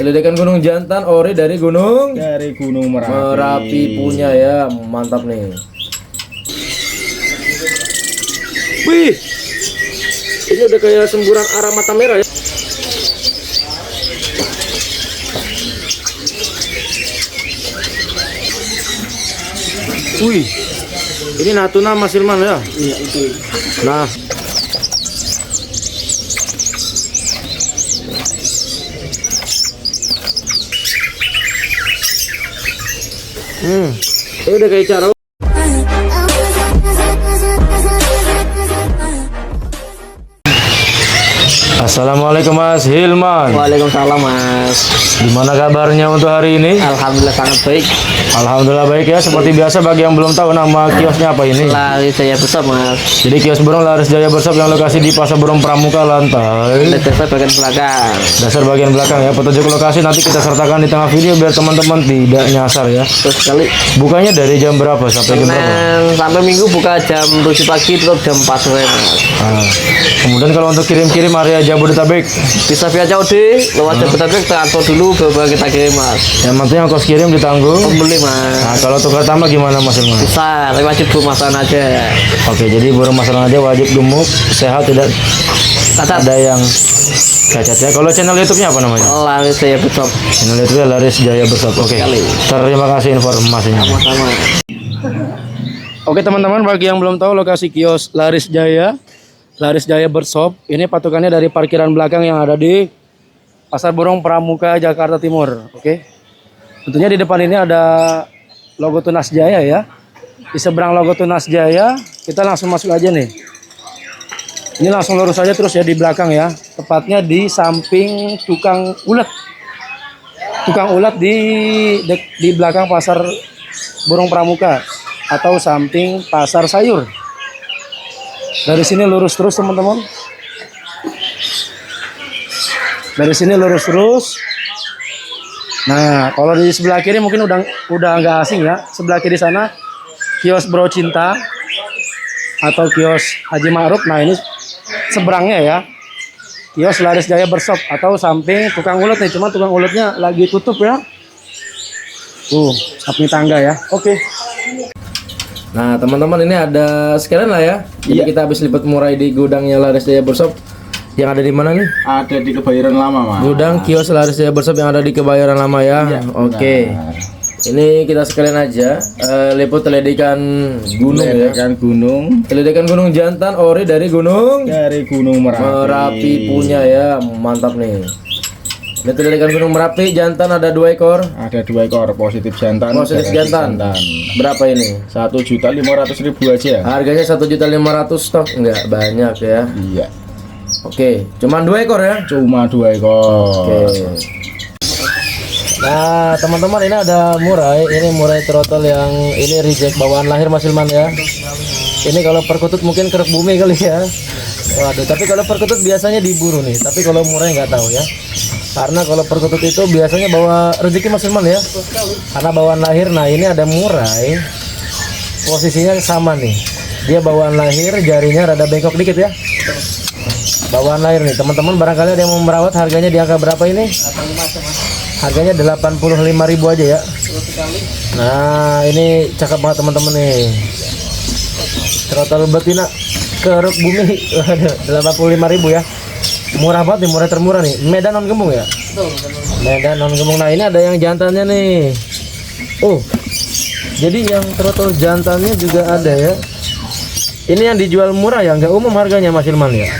Ledekan Gunung Jantan ori dari Gunung Merapi. Merapi punya ya, mantap nih. Wih, ini udah kayak semburan arah mata merah ya. Wih, ini Natuna Mas Ilman ya. Iya itu. Nah, ini udah kayak cara. Assalamualaikum Mas Hilman. Waalaikumsalam Mas. Gimana kabarnya untuk hari ini? Alhamdulillah sangat baik. Alhamdulillah baik ya. Seperti biasa bagi yang belum tahu nama kiosnya apa ini? Laris Jaya Bersop Mas. Jadi kios burung Laris Jaya Bersop yang lokasi di Pasar Burung Pramuka lantai Dasar bagian belakang. dasar bagian belakang ya. Petunjuk lokasi nanti kita sertakan di tengah video biar teman-teman tidak nyasar ya. Terus sekali. Bukanya dari jam berapa sampai jam berapa? Senin sampai Minggu buka jam 7 pagi tutup jam 4 sore Mas. Nah, kemudian kalau untuk kirim-kirim area Jabodetabek, Bisa via COD, lewat Jabodetabek transfer dulu baru kita kirim Mas. yang penting ongkos kirim ditanggung. Pembeli Mas. Nah, kalau tukar tambah gimana Mas Ilman? Bisa, tapi wajib pemasaran aja. Oke, jadi burung masalah aja wajib gemuk, sehat, tidak Catat. ada yang cacat ya. Kalau channel YouTube-nya apa namanya? Laris Jaya Bersop. Channel YouTube-nya Laris Jaya Bersop. Oke. Sekali. Terima kasih informasinya. Sama-sama. Oke teman-teman, bagi yang belum tahu lokasi kios Laris Jaya Bersop, ini patokannya dari parkiran belakang yang ada di Pasar Burung Pramuka Jakarta Timur. Oke. Tentunya di depan ini ada logo Tunas Jaya ya. Di seberang logo Tunas Jaya, kita langsung masuk aja nih. Ini langsung lurus aja terus ya di belakang ya. Tepatnya di samping tukang ulet. Tukang ulet di belakang Pasar Burung Pramuka atau samping pasar sayur. Dari sini lurus terus teman-teman. Dari sini lurus terus. Nah, kalau di sebelah kiri mungkin udah nggak asing ya. Sebelah kiri sana kios Bro Cinta atau kios Haji Ma'ruf. Nah, ini seberangnya ya. Kios Laris Jaya Bersop atau samping tukang ulet nih. Cuma tukang uletnya lagi tutup ya. Samping tangga ya. Oke. Nah teman-teman, ini ada sekalian lah ya. Jadi kita habis lipat murai di gudangnya Laris Jaya Bersop. Yang ada di mana nih? Ada di Kebayoran Lama Mas. Gudang kios Laris Jaya Bersop yang ada di Kebayoran Lama ya. Iya, Oke. Ini kita sekalian aja liput teledekan gunung ya. Teledekan Gunung Jantan ori dari Gunung Merapi. Merapi punya ya, mantap nih. Ini teledekan Gunung Merapi jantan ada 2 ekor. Ada 2 ekor positif jantan. Positif jantan. Berapa ini? 1.500.000 aja. Harganya 1.500.000 stok enggak banyak ya. Iya. Oke, cuman 2 ekor ya. Cuma 2 ekor. Oke. Nah, teman-teman, ini ada murai. Ini murai trotol yang ini reject bawaan lahir Mas Ilman ya. Ini kalau perkutut mungkin keruk bumi kali ya. Waduh, tapi kalau perkutut biasanya diburu nih. Tapi kalau murai nggak tahu ya. Karena kalau perkutut itu biasanya bawa rezeki Mas Ilman ya. Karena bawaan lahir. Nah, ini ada murai. Posisinya sama nih. Dia bawaan lahir, jarinya rada bengkok dikit ya. Bawaan lahir nih, teman-teman, barangkali ada yang mau merawat, harganya di angka berapa ini? Harganya 85.000 aja ya. Nah, ini cakep banget teman-teman nih. Trotol betina keruk bumi 85.000 ya. Murah banget nih, murah termurah nih. Medan non gembung ya? Medan non gembung. Nah, ini ada yang jantannya nih. Jadi yang trotol jantannya juga ada ya. Ini yang dijual murah ya, nggak umum harganya Mas Ilman ya.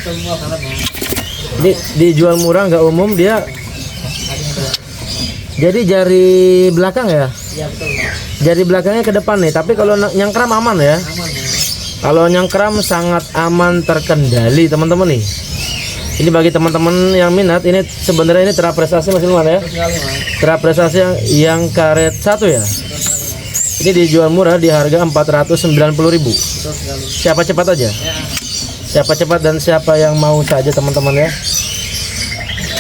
Ini dijual murah, nggak umum dia. Jadi jari belakang ya? Jari belakangnya ke depan nih. Tapi kalau nyangkram aman ya? Kalau nyangkram sangat aman, terkendali teman-teman nih. Ini bagi teman-teman yang minat, ini sebenarnya ini terapresiasi Mas Ilman ya. Terapresiasi yang karet 1 ya. Ini dijual murah di harga 490.000. Siapa cepat aja. Siapa cepat dan siapa yang mau saja teman-teman ya.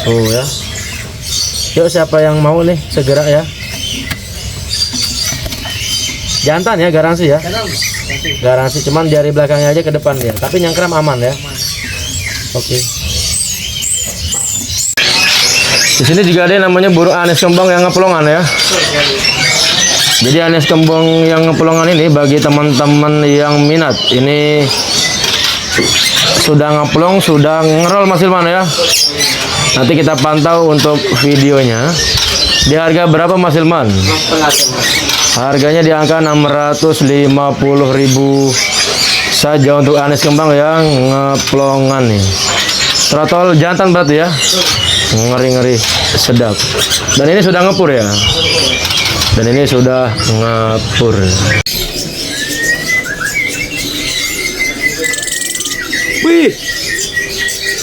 Ya. Yuk siapa yang mau nih segera ya. Jantan ya, garansi ya. Garansi, cuman jari belakangnya aja ke depan ya. Tapi nyangkram aman ya. Oke. Di sini juga ada yang namanya burung anes kembang yang ngepelongan ya. Jadi anes kembang yang ngepelongan ini bagi teman-teman yang minat, ini sudah ngeplong, sudah ngerol Mas Hilman ya. Nanti kita pantau untuk videonya. Di harga berapa Mas Hilman? Harganya di angka 650.000 saja untuk anes kembang yang ngeplongan nih. Trotol jantan berarti ya. Ngeri-ngeri sedap. Dan ini sudah ngepur ya. Dan ini sudah ngepur. Wih.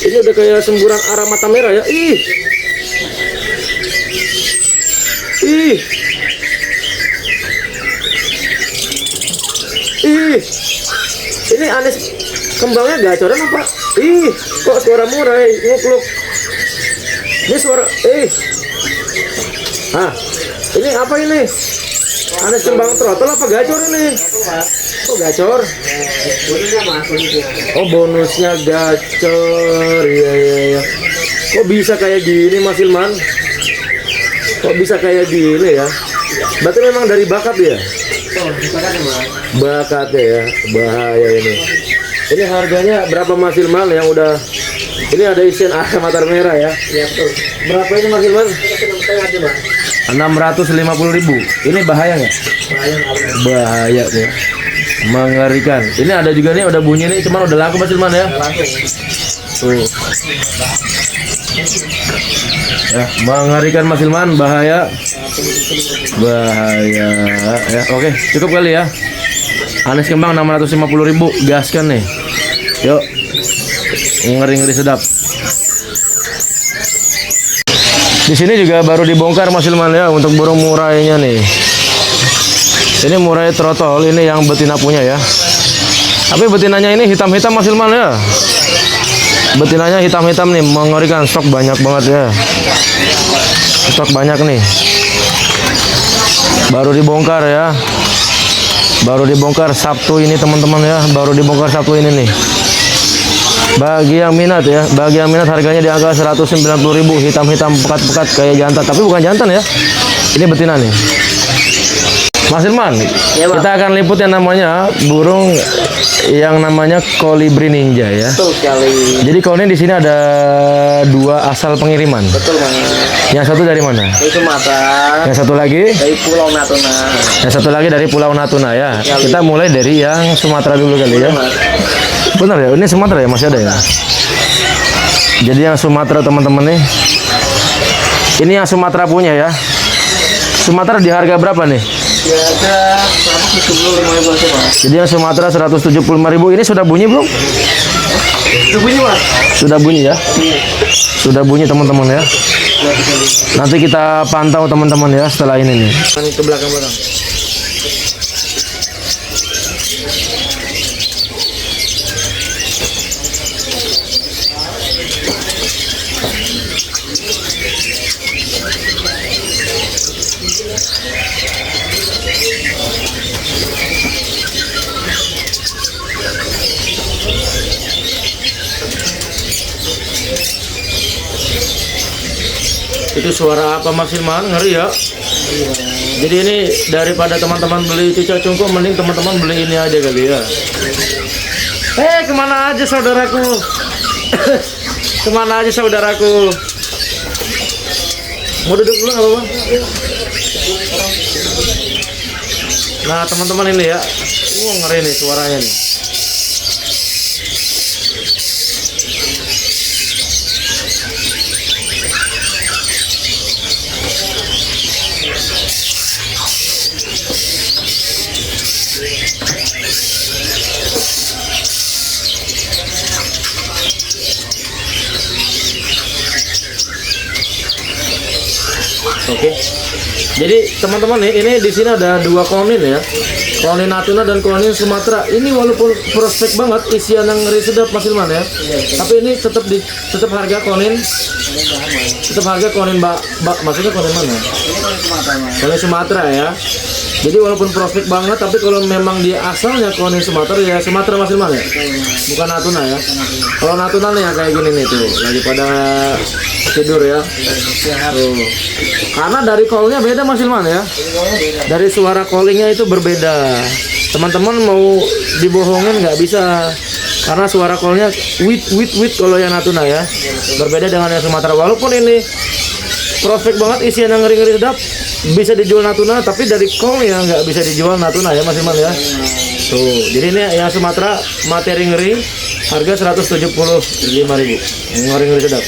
Ini udah kayak semburan arah mata merah ya. Ih. Ih. Ih. Ini anes kembangnya gacoran apa? Ih, kok suara murai ngukluk. Ini suara ini apa ini? Anes kembang trotol apa gacor ini? Oh, gacor. Oh, bonusnya gacor. Iya. Kok bisa kayak gini Mas Hilman? Kok bisa kayak gini ya? Berarti memang dari bakat ya? Bakatnya ya, bahaya ini. Ini harganya berapa Mas Hilman yang udah? Ini ada isian air mata merah ya? Iya tuh. Berapa ini Mas Hilman? 650.000. Ini bahaya nggak? Bahaya ya. Mengerikan. Ini ada juga nih, udah bunyi nih, cuman udah laku Mas Hilman ya? Tuh. Ya, mengerikan Mas Hilman, bahaya. Bahaya ya. Oke, cukup kali ya. Anes kembang 650.000, gaskan nih. Yuk. Ngeri-ngeri sedap. Di sini juga baru dibongkar Mas Hilman ya untuk burung murainya nih. Ini murai trotol, ini yang betina punya ya. Tapi betinanya ini hitam-hitam Mas Hilman ya. Betinanya hitam-hitam nih, mengerikan, stok banyak banget ya. Stok banyak nih. Baru dibongkar ya. Baru dibongkar Sabtu ini teman-teman ya. Baru dibongkar Sabtu ini nih. Bagi yang minat ya, bagi yang minat harganya di angka 190.000, hitam-hitam pekat-pekat kayak jantan, tapi bukan jantan ya. Ini betina nih. Mas Hilman, Ya, Bang. kita akan liput yang namanya burung yang namanya kolibri ninja ya. Betul sekali. Jadi kalau ini di sini ada dua asal pengiriman. Betul banget. Yang satu dari mana? Dari Sumatera, Yang satu lagi? dari Pulau Natuna. Yang satu lagi dari Pulau Natuna ya. Ya, Kita mulai dari yang Sumatera dulu kali ya. Benar ya? Ini Sumatera ya, masih ada ya? Jadi yang Sumatera teman-teman nih. Ini yang Sumatera punya ya. Sumatera di harga berapa nih? Biasa 175.000 aja, Mas. Jadi yang Sumatera 175.000. Ini sudah bunyi belum? Itu bunyi, Mas. Sudah bunyi ya? Sudah bunyi teman-teman ya. Nanti kita pantau teman-teman ya setelah ini nih. Ke belakang-belakang. Itu suara apa Mas Hilman? Ngeri ya. Jadi ini daripada teman-teman beli cicak cungkuk, mending teman-teman beli ini aja kali ya. Kemana aja saudaraku? Kemana aja saudaraku? Mau duduk dulu nggak apa-apa? Nah teman-teman ini ya, ngeri nih suaranya nih. Oke. Jadi teman-teman nih, ini di sini ada dua klonin ya. Klonin Natuna dan klonin Sumatera. Ini walaupun prospek banget, isian yang ngeri sedap Mas Hilman ya. Tapi ini tetap harga klonin. Tetap harga klonin maksudnya klonin mana? Klonin Sumatera ya. Jadi walaupun prospek banget, tapi kalau memang dia asalnya klonin Sumatera ya Sumatera Mas Hilman ya. Bukan Natuna ya. Kalau Natuna nih yang kayak gini nih tuh, lagi pada Tidur ya. Tuh. Karena dari call-nya beda Mas Ilman ya. Dari suara callingnya itu berbeda. Teman-teman mau dibohongin nggak bisa. Karena suara call-nya wit kalau yang Natuna ya. Berbeda dengan yang Sumatera. Walaupun ini prospek banget isian yang ngeri-ngeri sedap, bisa dijual Natuna, tapi dari call ya nggak bisa dijual Natuna ya Mas Ilman ya. Tuh, jadi ini yang Sumatera materi ngeri, harga 175.000. Ngeri-ngeri sedap.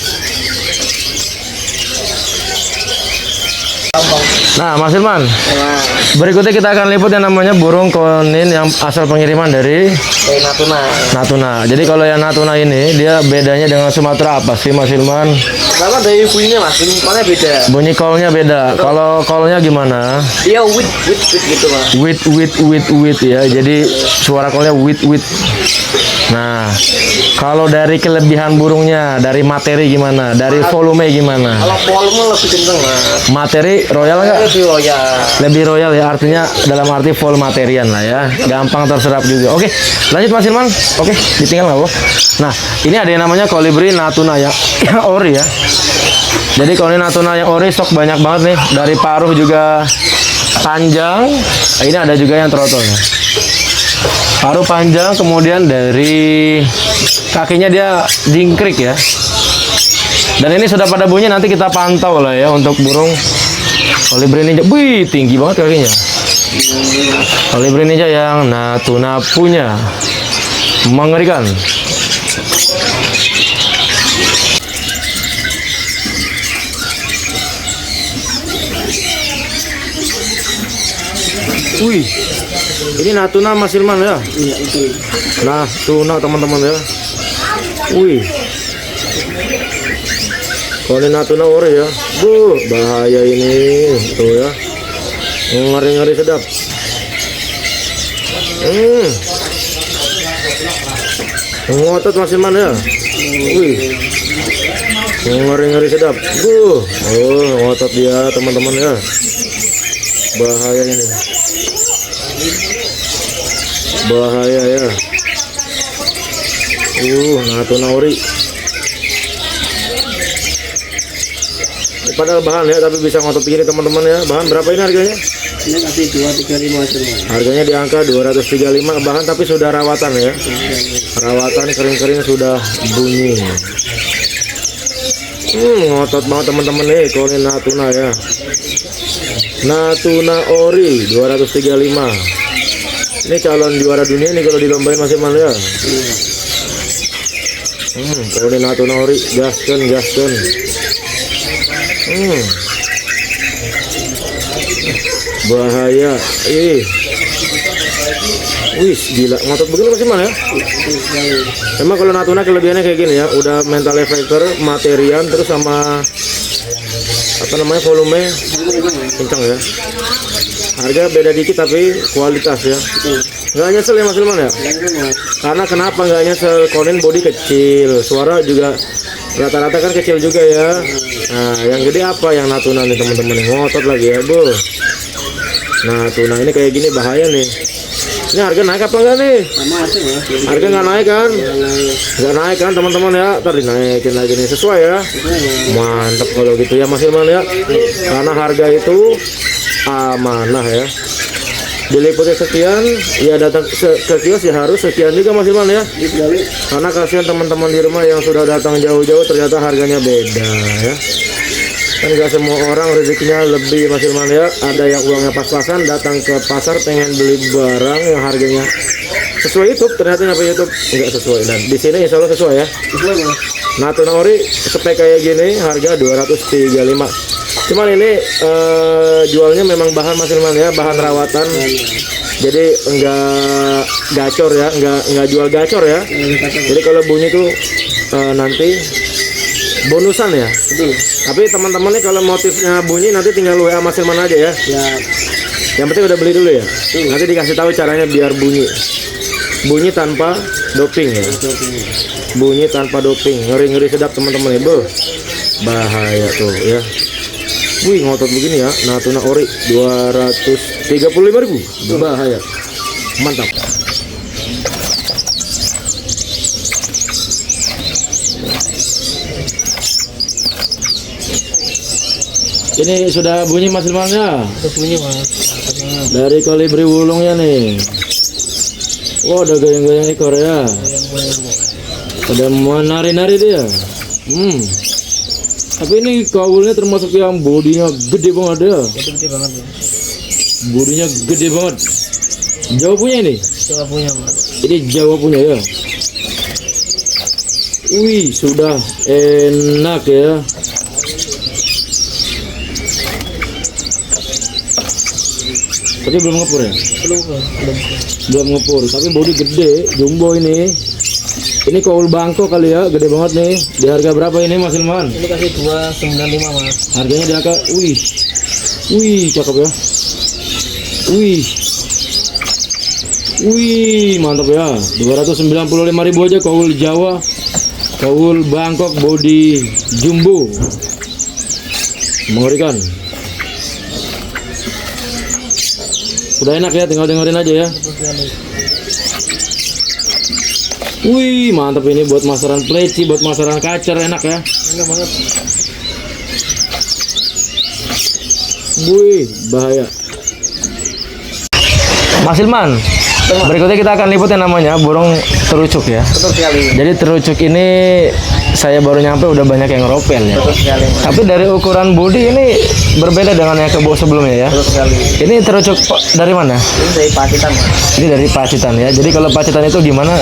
Nah, Mas Ilman, berikutnya kita akan liput yang namanya burung konin yang asal pengiriman dari Natuna. Jadi kalau yang Natuna ini dia bedanya dengan Sumatera apa sih Mas Ilman? Pertama dari bunyinya Mas, bunyinya beda. Bunyi call-nya beda. Kalau call-nya gimana? Dia wit gitu Mas. Wit ya. Jadi suara call-nya wit. Nah, kalau dari kelebihan burungnya, dari materi gimana? Dari volume gimana? Kalau volume lebih kenceng Mas. Materi royal nggak? Lebih royal. Lebih royal ya, artinya dalam arti full materian lah ya, gampang terserap juga. Oke, lanjut Mas Ilman. Oke, ditinggal nggak Bu? Nah, ini ada yang namanya kolibri Natuna yang ori ya. Jadi kalau ini Natuna yang ori stok banyak banget nih, dari paruh juga panjang. Ini ada juga yang trotol ya. Paruh panjang, kemudian dari kakinya dia jingkrik ya. Dan ini sudah pada bunyi, nanti kita pantau lah ya untuk burung kolibri ninja. Wih, tinggi banget kakinya. Kolibri ninja yang Natuna punya. Mengerikan. Wih, ini Natuna Mas Ilman ya. Iya, itu. Natuna teman-teman ya. Wih. Kalau ini Natuna ori ya. Bahaya ini. Tuh ya. Ngeri-ngeri sedap. Ngotot Mas Ilman ya. Wih. Ngeri-ngeri sedap. Ngotot dia teman-teman ya. Bahaya ini. Bahaya ya. Natuna ori. Padahal bahan ya, tapi bisa ngotot begini teman-teman ya. Bahan berapa ini harganya? Ini kasih 235 aja Mas. Harganya di angka 235 bahan, tapi sudah rawatan ya. Rawatan kering-kering sudah bunyi. Ngotot banget teman-teman nih kalau ini Natuna ya. Natuna ori 235. Ini calon juara dunia nih kalau dilombain Mas Ilman ya. Kalau ini Natuna ori gaskan. Bahaya. Wih, gila ngotot begini Mas Ilman ya. Emang kalau Natuna kelebihannya kayak gini ya, udah mental effector, materian, terus sama apa namanya volume kencang ya. Harga beda dikit tapi kualitas ya. Nggak nyesel ya Mas Ilman ya. Karena kenapa nggak nyesel? Konin body kecil, suara juga rata-rata kan kecil juga ya. Nah, yang gede apa? Yang Natuna nih teman-teman, ngotot lagi ya Bu. Natuna ini kayak gini bahaya nih. Ini harga naik apa enggak nih? Sama aja Mas. Harga nggak naik kan? Nggak naik kan teman-teman ya? Ntar dinaikin lagi nih, sesuai ya. Mantap kalau gitu ya Mas Ilman ya. Karena harga itu amanah ya. Diliputnya sekian, ya datang ke kios ya harus sekian juga Mas Ilman ya. Karena kasihan teman-teman di rumah yang sudah datang jauh-jauh ternyata harganya beda ya. Kan nggak semua orang rezekinya lebih Mas Ilman ya. Ada yang uangnya pas-pasan datang ke pasar pengen beli barang yang harganya sesuai YouTube, ternyata nyampe YouTube nggak sesuai. Dan di sini insya Allah sesuai ya. Natuna ori spek kayak gini harga 235. Cuman ini jualnya memang bahan Mas Ilman ya, bahan rawatan. Jadi enggak gacor ya, enggak jual gacor ya. Jadi kalau bunyi tuh nanti bonusan ya. Tapi teman-teman nih kalau motifnya bunyi nanti tinggal WA Mas Ilman aja ya. Yang penting udah beli dulu ya. Nanti dikasih tahu caranya biar bunyi. Bunyi tanpa doping ya. Bunyi tanpa doping. Ngeri-ngeri sedap teman-teman ya. Bahaya tuh ya. Wih, ngotot begini ya. Natuna ori 235.000. Bahaya. Mantap. Ini sudah bunyi Mas Ilman ya? Terus bunyi mas. Dari kolibri wulungnya nih. Wah, ada goyang-goyang ekor ya. Ada menari-nari dia. Tapi ini kaulnya termasuk yang bodinya gede banget ya. Gede banget. Bodinya gede banget. Jawa punya ini? Coba punya mas. Ini Jawa punya ya. Wih, sudah enak ya. Tapi belum ngepur ya? Belum ngepur, tapi bodi gede, jumbo ini. Ini kaul Bangkok kali ya, gede banget nih. Di harga berapa ini Mas Ilman? Ini kasih 295 mas. Harganya di angka, wih, cakep ya. Wih, mantap ya. 295.000 aja kaul Jawa, kaul Bangkok body jumbo. Mengerikan. Udah enak ya, tinggal dengerin aja ya. Wih, mantap ini buat masaran pleci, buat masaran kacer, enak ya. Enak banget. Wih, bahaya. Mas Ilman, berikutnya kita akan liput yang namanya burung terucuk ya. Betul sekali. Jadi terucuk ini saya baru nyampe udah banyak yang ropel ya. Betul sekali mas. Tapi dari ukuran bodi ini berbeda dengan yang kebo sebelumnya ya. Betul sekali. Ini terucuk dari mana? Ini dari Pacitan mas. Ini dari Pacitan ya. Jadi kalau Pacitan itu gimana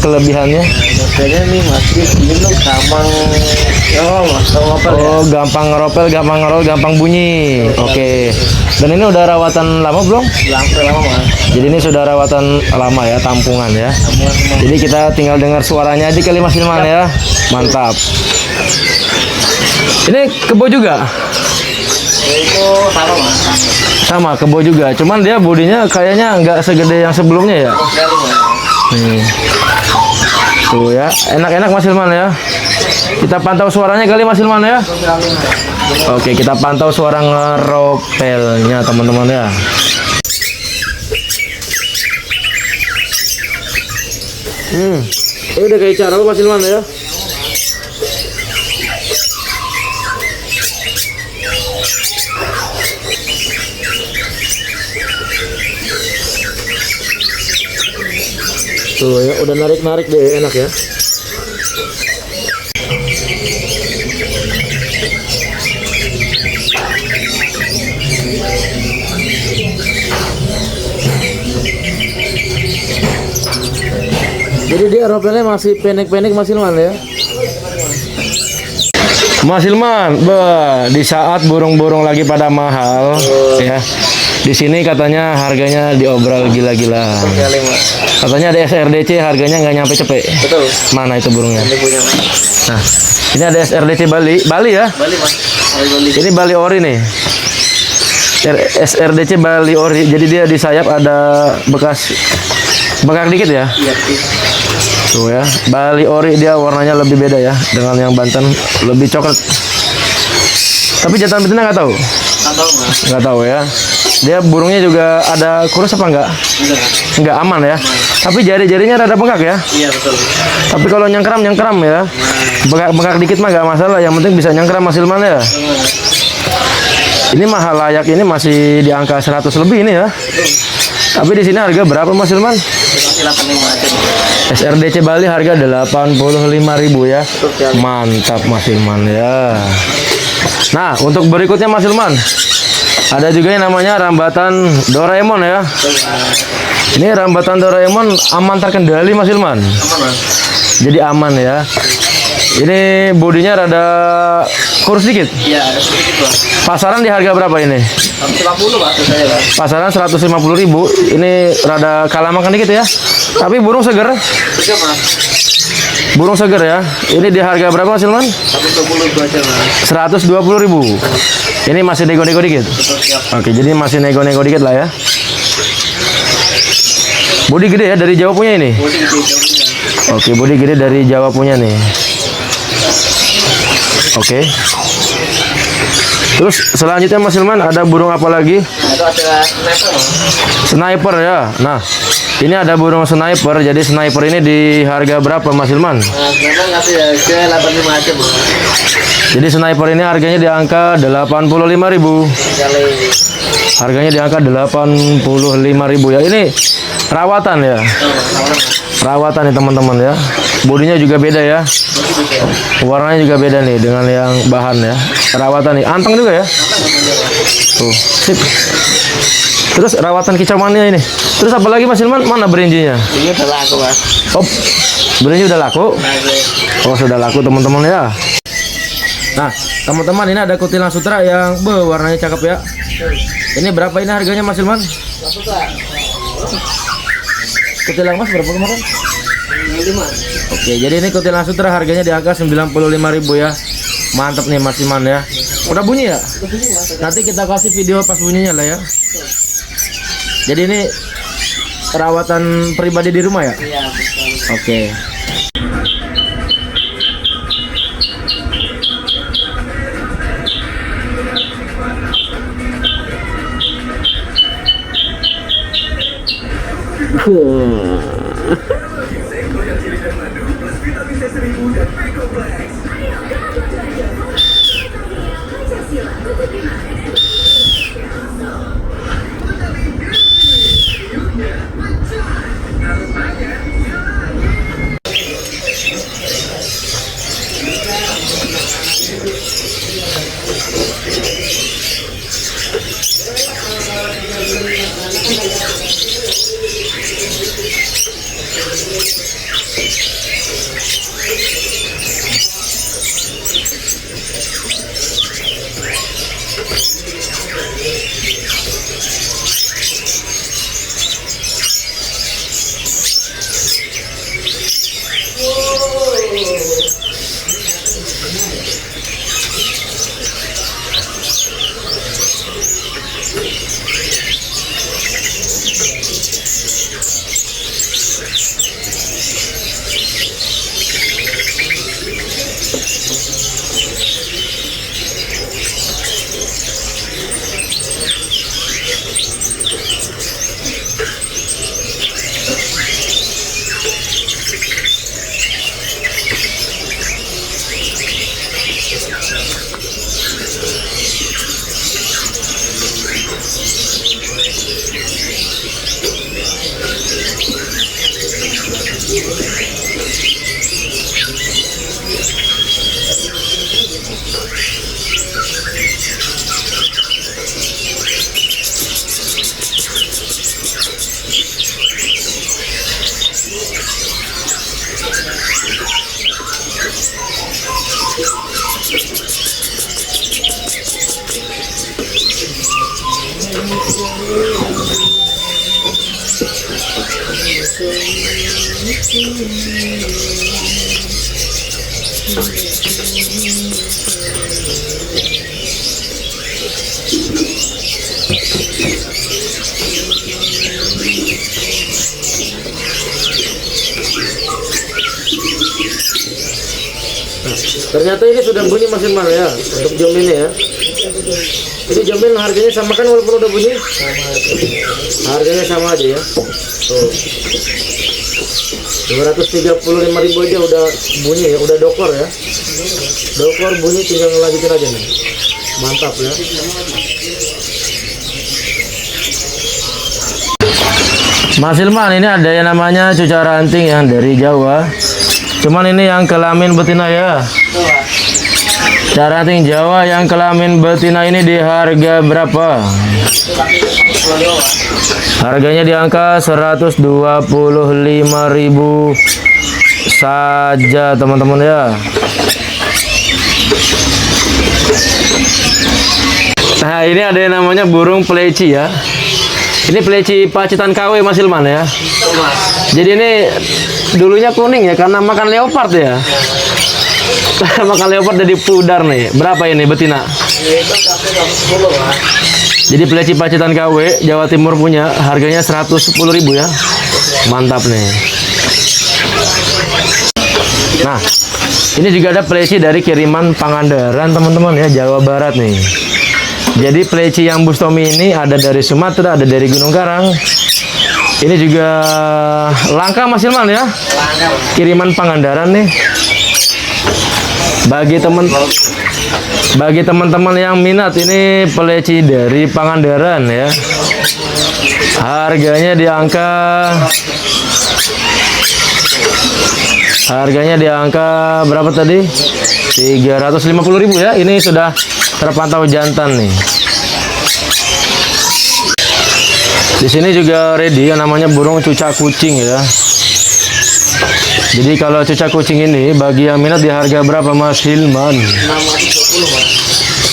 kelebihannya? Modelnya nih mas, ini tuh gampang. Mas, apa ya? Oh, gampang ngeropel, gampang ngerol, gampang bunyi. Oke. Dan ini udah rawatan lama belum? Lampu lama mas. Jadi ini sudah rawatan lama ya, tampungan ya. Sambungan semua. Jadi kita tinggal dengar suaranya aja kali Mas Ilman ya. Mantap. Ini kebo juga? Itu sama mas. Sama kebo juga. Cuman dia bodinya kayaknya nggak segede yang sebelumnya ya. Betul sekali mas. Tuh ya, enak-enak Mas Ilman ya. Kita pantau suaranya kali Mas Ilman ya. Betul sekali mas. Oke, kita pantau suara ngeropelnya teman-teman ya. Ini udah kayak cara Mas Ilman ya. Tuh ya, udah narik-narik deh, enak ya. Jadi dia ropelnya masih pendek-pendek Mas Ilman ya. Mas Ilman, di saat burung-burung lagi pada mahal ya. Di sini katanya harganya diobrol gila-gila. Sekali mas. Katanya ada SRDC harganya nggak nyampe cepet. Betul. Mana itu burungnya? Ini punya mas. Nah, ini ada SRDC Bali ya. Bali mas. Bali. Ini Bali ori nih. SRDC Bali ori. Jadi dia di sayap ada bekas bengkak dikit ya. Iya. Tuh ya, Bali ori dia warnanya lebih beda ya dengan yang Banten, lebih coklat. Tapi jantan betina nggak tahu. Nggak tahu mas. Nggak tahu ya. Dia burungnya juga ada kurus apa enggak? Enggak. Enggak, aman ya. Tapi jari-jarinya rada bengkak ya. Iya betul. Tapi kalau nyangkram ya. Bengkak dikit mah nggak masalah. Yang penting bisa nyangkram Mas Ilman ya. Ini mahal layak ini masih di angka 100 lebih ini ya. Tapi di sini harga berapa Mas Ilman? Masih 85 aja. SRDC Bali harga 85.000 ya. Mantap Mas Ilman ya. Nah, untuk berikutnya Mas Ilman, ada juga yang namanya rambatan Doraemon ya. Ini rambatan Doraemon aman terkendali Mas Ilman. Aman mas. Jadi aman ya. Ini bodinya rada kurus dikit. Iya ada sedikit mas. Pasaran di harga berapa ini? 150 mas. Saya mas. Pasaran 150.000. Ini rada kalah makan dikit ya. Tapi burung seger. Tiga mas. Burung seger ya. Ini di harga berapa Mas Ilman? 120 aja mas. 120.000. Ini masih nego-nego dikit. Betul siap. Oke, jadi masih nego-nego dikit lah ya. Bodi gede ya dari Jawa punya ini. Bodi gede jauhnya. Oke, bodi gede dari Jawa punya nih. Oke. Terus selanjutnya Mas Ilman ada burung apa lagi? Itu ada sniper mas. Sniper ya. Nah, Ini ada burung sniper. Jadi sniper ini di harga berapa Mas Hilman? Memang ngasih harga 85 aja, Mas. Jadi sniper ini harganya di angka 85.000. Kali Harganya di angka 85.000 ya. Ini rawatan ya. Rawatan nih teman-teman ya. Bodinya juga beda ya. Warnanya juga beda nih dengan yang bahan ya. Rawatan nih. Anteng juga ya. Tuh, sip. Terus rawatan kicauannya ini. Terus apa lagi Mas Hilman? Mana berinjinya? ini udah laku, Mas. Oh, berinji udah laku. Oh, sudah laku teman-teman ya. Nah, teman-teman ini ada kutilang sutra yang warnanya cakep ya. Ini berapa ini harganya Mas Hilman? Kutilang Mas berapa kemarin? 5. Oke, jadi ini kutilang sutra harganya di angka 95.000 ya. Mantap nih Mas Hilman ya. Udah bunyi ya? Nanti kita kasih video pas bunyinya lah ya. Jadi ini perawatan pribadi di rumah ya? Iya, betul. Oke. Ternyata ini sudah bunyi Mas Hilman ya untuk jam ini ya. Ini jamin harganya sama kan walaupun udah bunyi? Harganya sama aja ya. Tuh. 235.000 aja udah bunyi ya, udah dokor ya. Dokor bunyi tinggal ngelanjutin aja nih. Mantap ya. Mas Hilman, ini ada yang namanya cuca ranting yang dari Jawa. Cuman ini yang kelamin betina ya. Cara ranting Jawa yang kelamin betina ini di harga berapa? Harganya di angka 125.000 saja teman-teman ya. Nah ini ada yang namanya burung peleci ya. Ini peleci Pacitan KW Mas Hilman ya. Jadi ini dulunya kuning ya karena makan leopard ya. Makan leopard jadi pudar nih. Berapa ini betina? Jadi peleci Pacitan KW Jawa Timur punya harganya 110.000 ya. Mantap nih. Nah, ini juga ada peleci dari kiriman Pangandaran teman-teman ya, Jawa Barat nih. Jadi peleci yang Bustomi ini ada dari Sumatera, ada dari Gunung Karang, Ini juga langka Mas Hilman ya. Kiriman Pangandaran nih. Bagi teman-teman yang minat, ini peleci dari Pangandaran ya. Harganya di angka berapa tadi? 350.000 ya. Ini sudah terpantau jantan nih. Di sini juga ready yang namanya burung cucak kucing ya. Jadi kalau cucak kucing ini bagi yang minat di harga berapa Mas Hilman?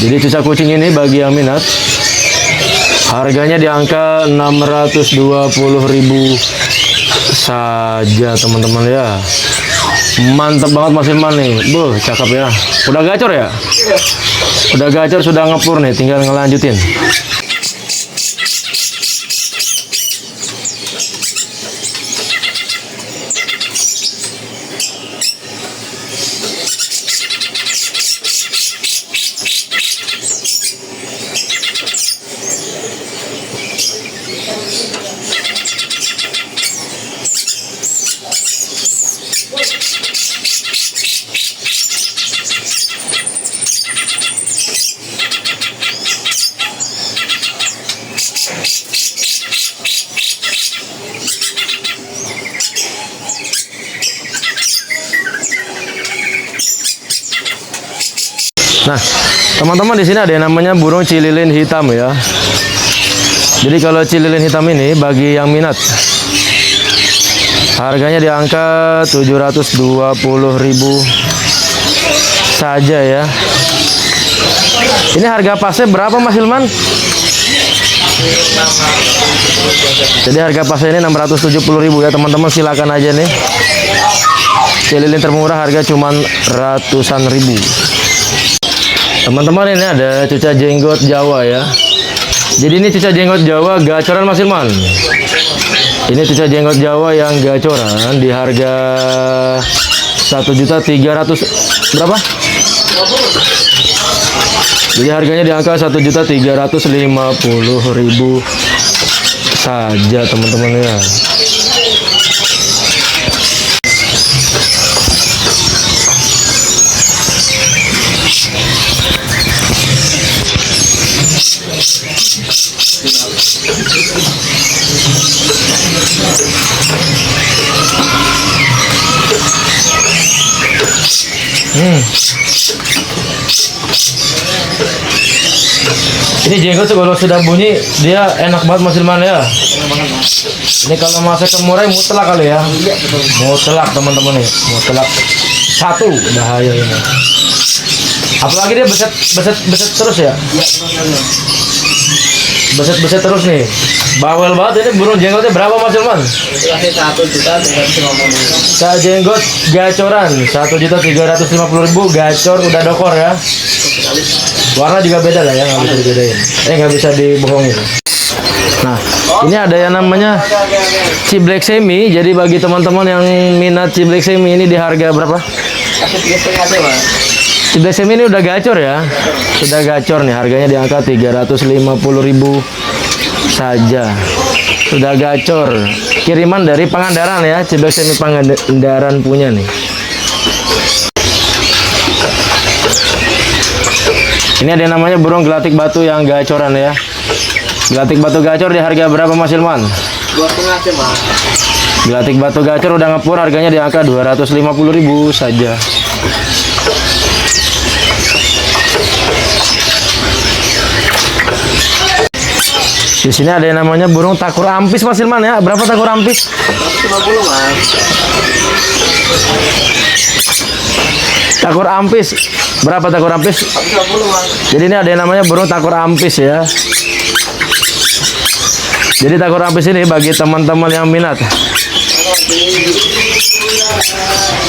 Jadi cucak kucing ini bagi yang minat harganya di angka 620.000 saja teman-teman ya. Mantap banget Mas Hilman nih. Cakep ya. Udah gacor ya? Udah gacor, sudah ngepur nih, tinggal ngelanjutin. Nah, teman-teman, di sini ada yang namanya burung cililin hitam ya. Jadi kalau cililin hitam ini bagi yang minat harganya di angka 720.000 saja ya. Ini harga pasnya berapa Mas Hilman? Jadi harga pasnya ini 670.000 ya teman-teman, silakan aja nih. Cililin termurah harga cuman ratusan ribu. Teman-teman, ini ada cuca jenggot Jawa ya. Jadi ini cuca jenggot Jawa gacoran Mas Hilman. Ini cuca jenggot Jawa yang gacoran di harga 1.300.000 berapa? Jadi harganya di angka 1.350.000 saja teman-teman ya. Ini jenggot kalau sudah bunyi dia enak banget Mas Hilman ya. Ini kalau masak ke murai mutlak kali ya. Mutlak teman-teman nih, mutlak satu, bahaya ini. Apalagi dia beset terus ya. Beset terus nih. Bawel banget ini burung jenggotnya. Berapa Mas Hilman? 1.350.000. Jenggot gacoran 1.350.000 gacor, udah dokor ya. Warna juga beda lah ya, nggak bisa dibedain. Nggak bisa dibohongin. Nah, ini ada yang namanya ciblek semi. Jadi bagi teman-teman yang minat ciblek semi ini di harga berapa? Ciblek semi ini udah gacor ya. Sudah gacor nih, harganya di angka 350.000 saja. Sudah gacor. Kiriman dari Pangandaran ya, ciblek semi Pangandaran punya nih. Ini ada yang namanya burung gelatik batu yang gacoran ya. Gelatik batu gacor di harga berapa Mas Hilman? 2,5 Mas. Gelatik batu gacor udah ngepur, harganya di angka 250.000 saja. Di sini ada yang namanya burung takur ampis Mas Hilman ya. Berapa takur ampis? 150 Mas. Takur ampis. Berapa takur ampis? 150 Mas. Jadi ini ada yang namanya burung takur ampis ya. Jadi takur ampis ini bagi teman-teman yang minat,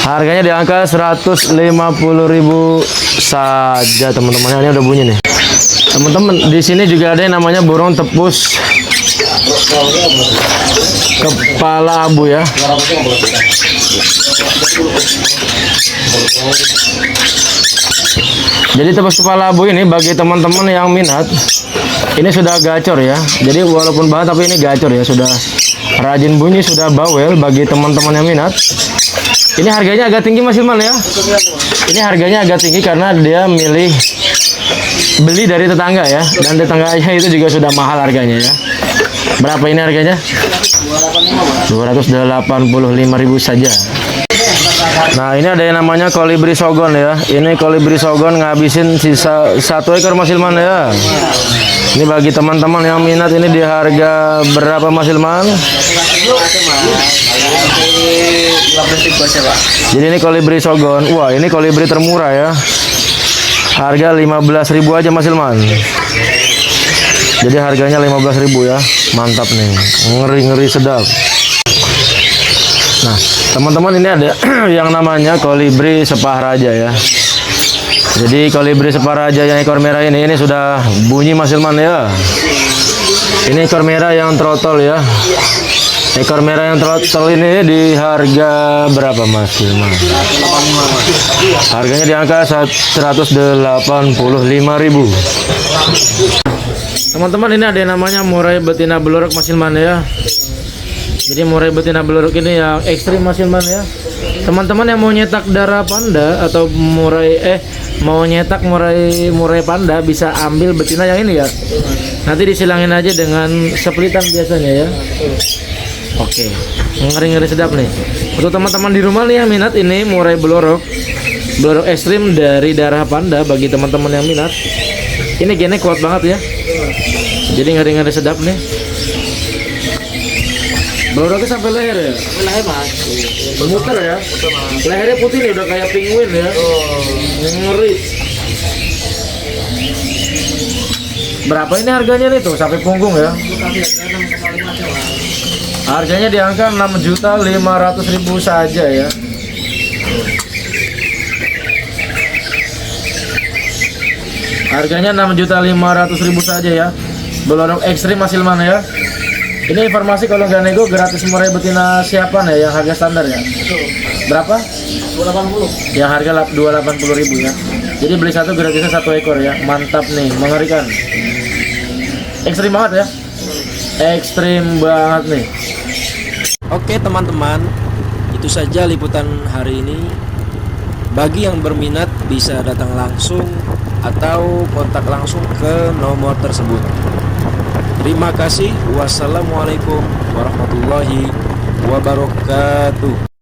harganya di angka 150.000 saja teman-teman. Ini udah bunyi nih. Teman-teman, di sini juga ada yang namanya burung tepus kepala abu ya. Jadi tepus kepala abu ini bagi teman-teman yang minat Ini sudah gacor ya. Jadi walaupun bahan tapi ini gacor ya, sudah rajin bunyi, sudah bawel bagi teman-teman yang minat. Ini harganya agak tinggi Mas Hilman ya. Ini harganya agak tinggi karena dia milih beli dari tetangga ya, dan tetangganya itu juga sudah mahal harganya ya. Berapa ini harganya? 285.000 saja. Nah, ini ada yang namanya kolibri sogon ya. Ini kolibri sogon ngabisin sisa 1 ekor Mas Hilman ya. Ini bagi teman-teman yang minat, ini di harga berapa Mas Hilman? Jadi ini kolibri sogon. Wah, ini kolibri termurah ya. Harga 15.000 aja Mas Hilman. Jadi harganya 15.000 ya. Mantap nih. Ngeri-ngeri sedap. Nah, teman-teman ini ada yang namanya kolibri sepah raja ya. Jadi kolibri sepah raja yang ekor merah ini sudah bunyi Mas Hilman ya. Ini ekor merah yang trotol ya. Ekor merah yang trotol ini di harga berapa Mas Hilman? Harganya di angka 185.000. Teman-teman, ini ada yang namanya murai betina belorok Mas Hilman ya. Jadi murai betina belorok ini yang ekstrim Mas Hilman ya. Teman-teman yang mau nyetak darah panda atau mau nyetak murai panda bisa ambil betina yang ini ya. Nanti disilangin aja dengan seplitan biasanya ya. Oke, ngeri-ngeri sedap nih. Untuk teman-teman di rumah nih yang minat, ini murai belorok ekstrim dari darah panda. Bagi teman-teman yang minat, ini gennya kuat banget ya. Jadi ngeri-ngeri sedap nih. Beloroknya sampai leher ya? Sampai leher Mas. Bermuter ya? Lehernya putih nih, udah kayak penguin ya. Ngeri. Berapa ini harganya nih tuh sampai punggung ya? Harganya di angka 6.500.000 saja ya. Harganya 6.500.000 saja ya. Belorok ekstrim Mas Hilman ya. Ini informasi kalau nggak nego gratis murai betina siapan ya, yang harga standar ya. Berapa? 280. Yang harga 280.000 ya. Jadi beli satu gratisnya 1 ekor ya. Mantap nih, mengerikan. Ekstrim banget ya. Ekstrim banget nih. Oke teman-teman, itu saja liputan hari ini. Bagi yang berminat bisa datang langsung atau kontak langsung ke nomor tersebut. Terima kasih. Wassalamualaikum warahmatullahi wabarakatuh.